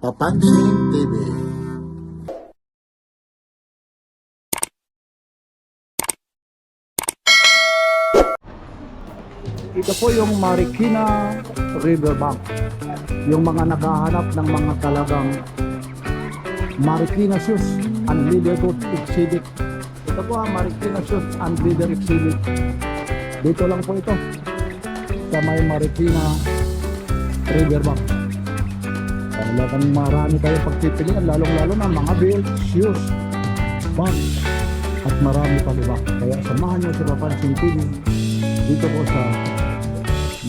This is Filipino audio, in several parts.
Papansin TV. Ito po yung Marikina Riverbank. Yung mga naghahanap ng mga talagang Marikina Shoes Unlimited Exhibit. Ito po ang Marikina Shoes Unlimited Exhibit. Dito lang po ito sa may Marikina Riverbank. Talagang marami tayong pagpipilian, lalong-lalo na mga belt, shoes, bags, at marami pa iba. Kaya samahan nyo sa Papansin TV dito po sa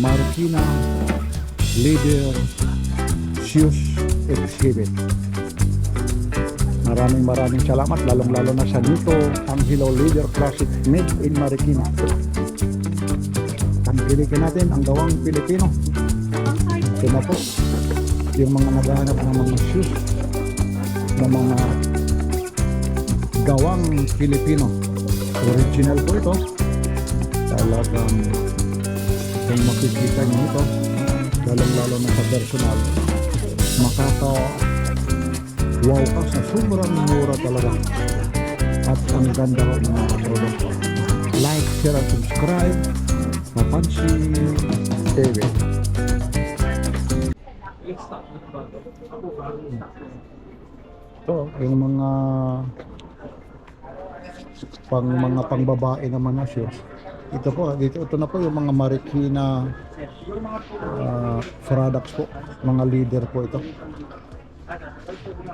Marikina Leader Shoes Exhibit. Maraming salamat, lalong-lalo na sa Nito Angelo Leader Classic made in Marikina. Tangkilikin natin ang gawang Pilipino. Ito na po yung mga naghahanap ng mga shoes na mga gawang Pilipino. Original po ito. Talagang kung makikita nyo ito, lalong-lalo na sa personal, makaka-wow ka sa sobrang mura talaga. At ang ganda ko ng mga produkto. Like, share, and subscribe. Papansin TV. Ito, yung mga pangbabae naman na shoes. Ito po, ito na po yung mga Marikina products po, mga leader po ito.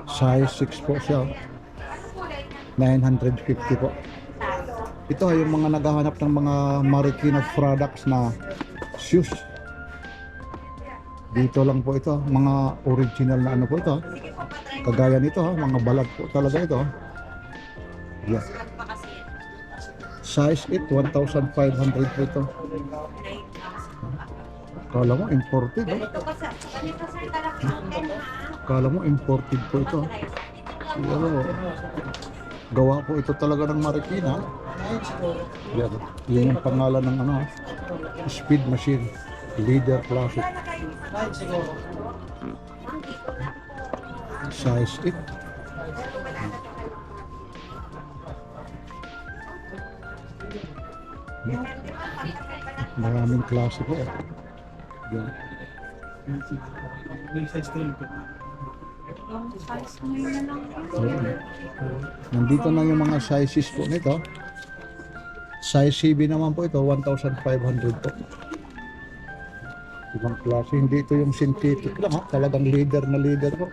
Size 6 po siya, 950 po. Ito ay yung mga naghahanap ng mga Marikina products na shoes. Dito lang po ito, mga original na ano po ito. Kagaya nito ha, mga balag po talaga ito. Yeah. Size 8, 1,500 po ito. Kala mo imported oh. Kala mo imported po ito. Pero gawa po ito talaga ng Marikina. Yan. Yun yung pangalan ng ano, Speed Machine Leader Classic. Size 8. Maraming klase po. Yan. Nandito na yung mga sizes po nito. Size CB naman po ito, 1,500 po. Ibang klase, hindi ito yung synthetic lang ha. Talagang leader na leader po.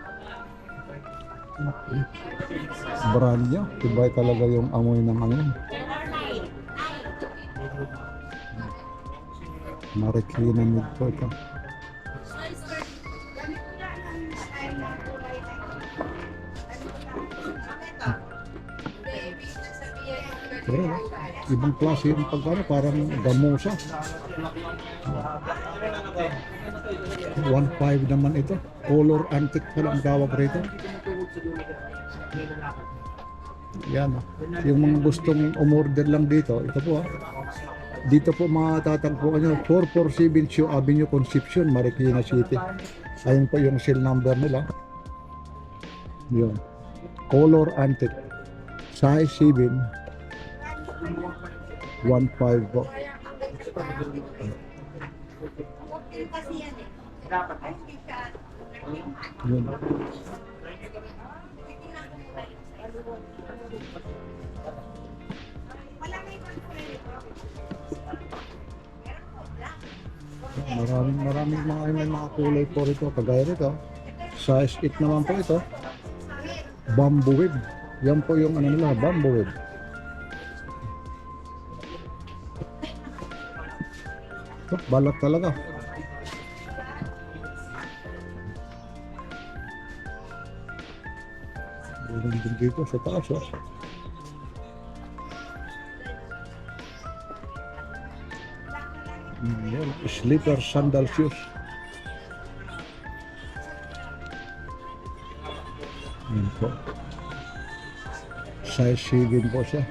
Brand nyo, iba talaga yung amoy ng ano. Marikina mid po ito. Pero ibang klase yung pagkano, parang gamusa. 1.5 naman ito. Color antique pala ang tawag rito. Yan. Yung mga gustong umorder lang dito, ito po ha. Dito po matatagpuan nyo, 447 Shoe Avenue, Concepcion, Marikina City. Ayun po yung cell number nila. Yun. Color antique. Size 7. 1.5 po. Yun. Maraming mga kulay po rito. Kagaya rito, size 8 naman po ito. Bamboo web. Yan po yung ano nila, bamboo web. Ito, balat talaga. Meron din dito sa taas oh. Yan, slipper sandal shoes. Yan po. Size 7 po siya.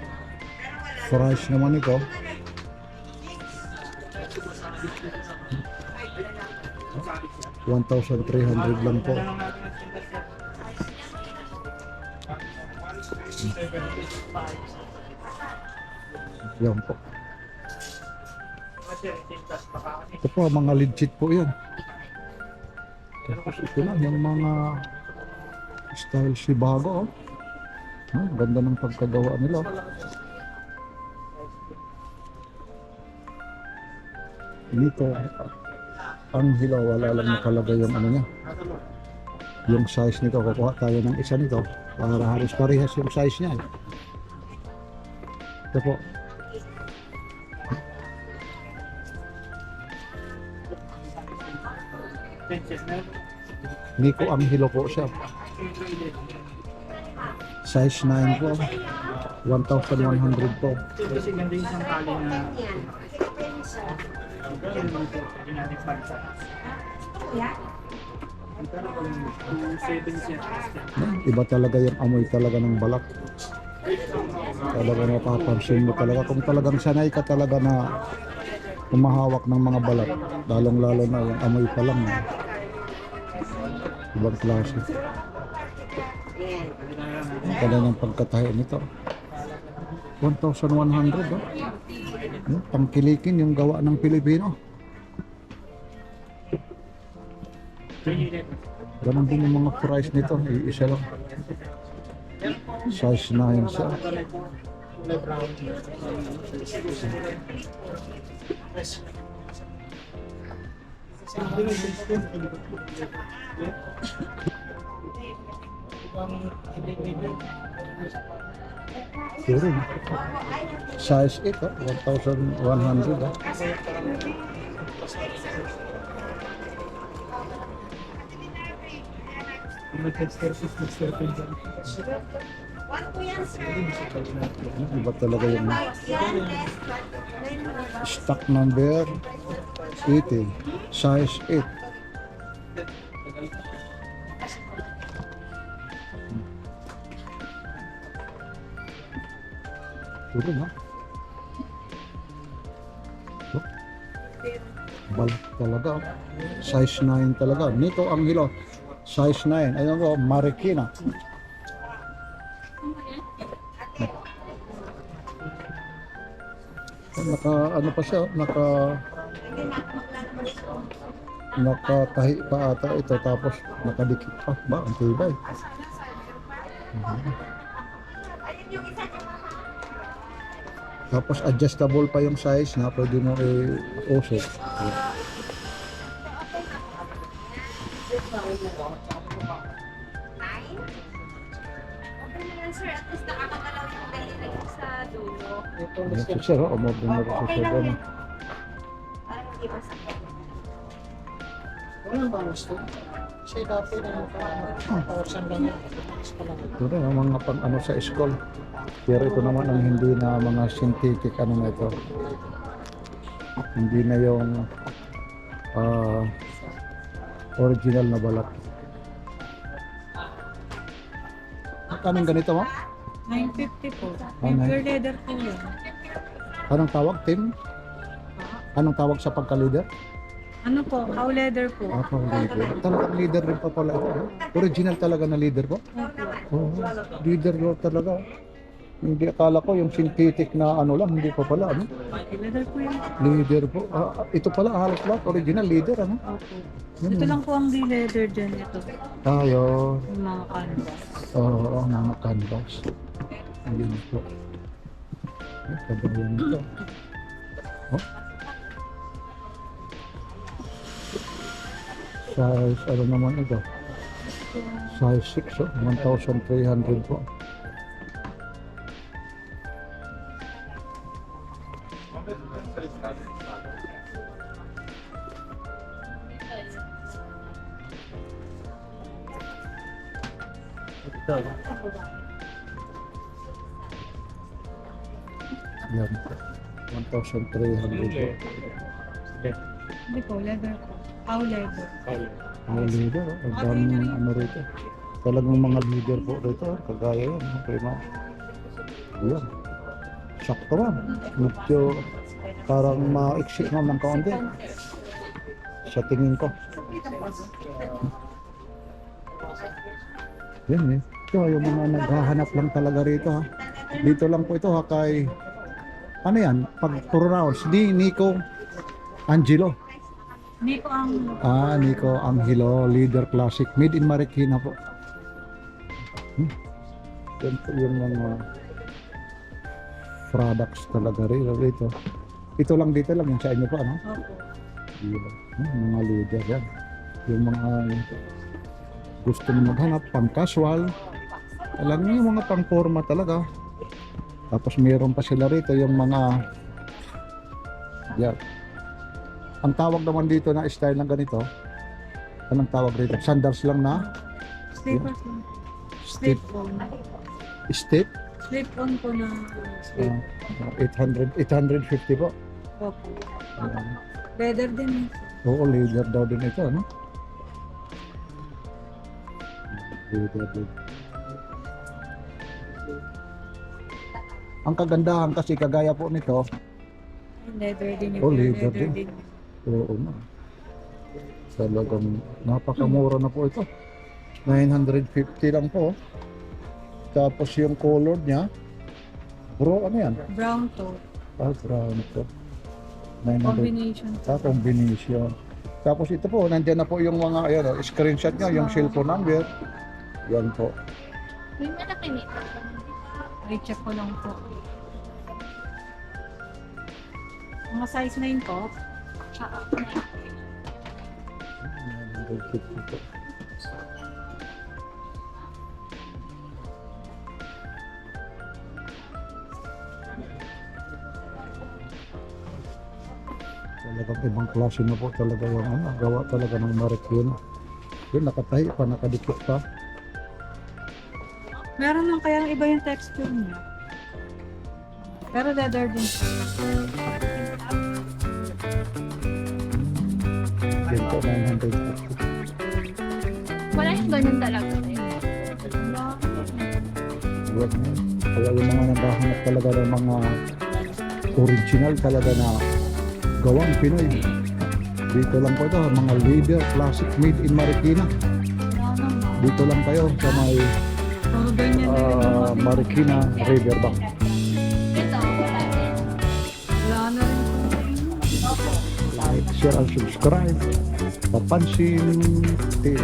Price naman ito 1,300 lang po. Yan po. Ito po, mga legit po yan. Tapos ito lang, yung mga style si bago. Ganda ng pagkagawa nila. Dito, ang hilaw, wala lang nakalagay yung ano niya. Yung size nito, kukuha tayo ng isa nito para halos parehas yung size niya. Ito po. Nico Angelo po siya. Size 9 po. 1,100 po. Kasi ganda yung isang kali na Iba talaga yung amoy talaga ng balat. Talaga napapansin mo talaga. Kung talagang sanay ka talaga na humahawak ng mga balat, lalong-lalo na yung amoy pa lang. Ibang klase. Kaya ng pagkatayo nito. 1,100 oh. Pangkilikin yung gawa ng Pilipino. Ganun din yung mga price nito. Isa lang. Size 9 siya. Sure. Size 8 oh, 1,100 oh. Iba talaga yung stock number 80, size 8. Turun ha. Balat talaga. Size 9 talaga. Nito ang hilo. Size 9. Ayun po, Marikina. Naka ano pa siya, nakatahi pa ata ito, tapos nakadikit pa ba, ang tibay. Tapos adjustable pa yung size na pwede mo i-usok. Ayan si sir, umorder na rin si sir doon. walang bawas to. Kasi dati na yung lang yun. Ito rin ang mga pang ano sa school. Pero ito naman ang hindi na mga synthetic ano na ito. Hindi na yung original na balat. Kanong ganito mo? 950 po. Ah, Pure leather po yun. Anong tawag, Tim? Anong tawag sa pagka-leader? Ano po? Cow leather po. Cow leader. Talagang leader rin pa pala ito. Original talaga na leader po? Oo, leader talaga. Hindi, akala ko yung synthetic na ano lang, hindi pa pala. Ano? Leather po yun. Leader po. Ito pala, halos lahat. Original leader, ano? Opo. Ito lang po ang leather dyan ito. Tayo. Yung mga canvas. Oo, mga canvas. Ayun po. Kabayan ito. Oh. Size, ano naman ito? Size 6, oh. 1,300 po. Yan po. 1,300 po. Hindi po, leather po. Cow leather. Mga leader, oh. Ang daming ano rito. Talagang mga leader po rito. Kagaya yun. Prima. Yan. Sakto man. Medyo parang maiksi naman kaunti. Sa tingin ko. Yan eh. Ito yung mga naghahanap lang talaga rito ha. Dito lang po ito ha kay ano yan? Pag tour rounds di Nico Angelo. Hindi ko ang Nico Angelo Leader Classic made in Marikina po. Yan po yung mga products talaga rito. Ito lang dito lang yung sa inyo po ano? opo. Mga leader yan. Yung mga gusto mo maghanap pang casual. Alam niyo yung mga pang forma talaga. Tapos mayroon pa sila rito yung mga yan. Ang tawag naman dito na style ng ganito, anong tawag rito? Sandals lang na Slippers lang. step, Slip on. step Slip on po na slip. 850 po. Opo. Ayan. Leather din. Oo, leather daw din ito, ano? Leather din. Ang kagandahan kasi kagaya po nito, Leather din. Oh, leather din. oo na. Talagang napakamura na po ito. 950 lang po. Tapos yung color niya, bro, ano yan? Brown to. Brown ito. 900. Combination. Combination. Tapos ito po, nandiyan na po yung mga ayan, screenshot niya, yung cellphone number. Yan po. May malaki nito. I-check ko lang po. Mga size 9 ko. 950 po. Talagang ibang klase na po talaga yung ano, gawa talaga ng Marikina. Yun, nakatahi pa, nakadikit pa. Meron lang kaya iba yung texture niya. Pero leather din. Yun po, 950. Wala yung ganun talaga. Yun. Kaya yung mga naghahanap talaga ng mga original talaga na gawang Pinoy. Dito lang po ito, mga leader, classic made in Marikina. Dito lang kayo sa may Puro ganyan na rin. Marikina Riverbank. Ito, wala din. Wala na rin. Like, share, and subscribe. Papansin TV.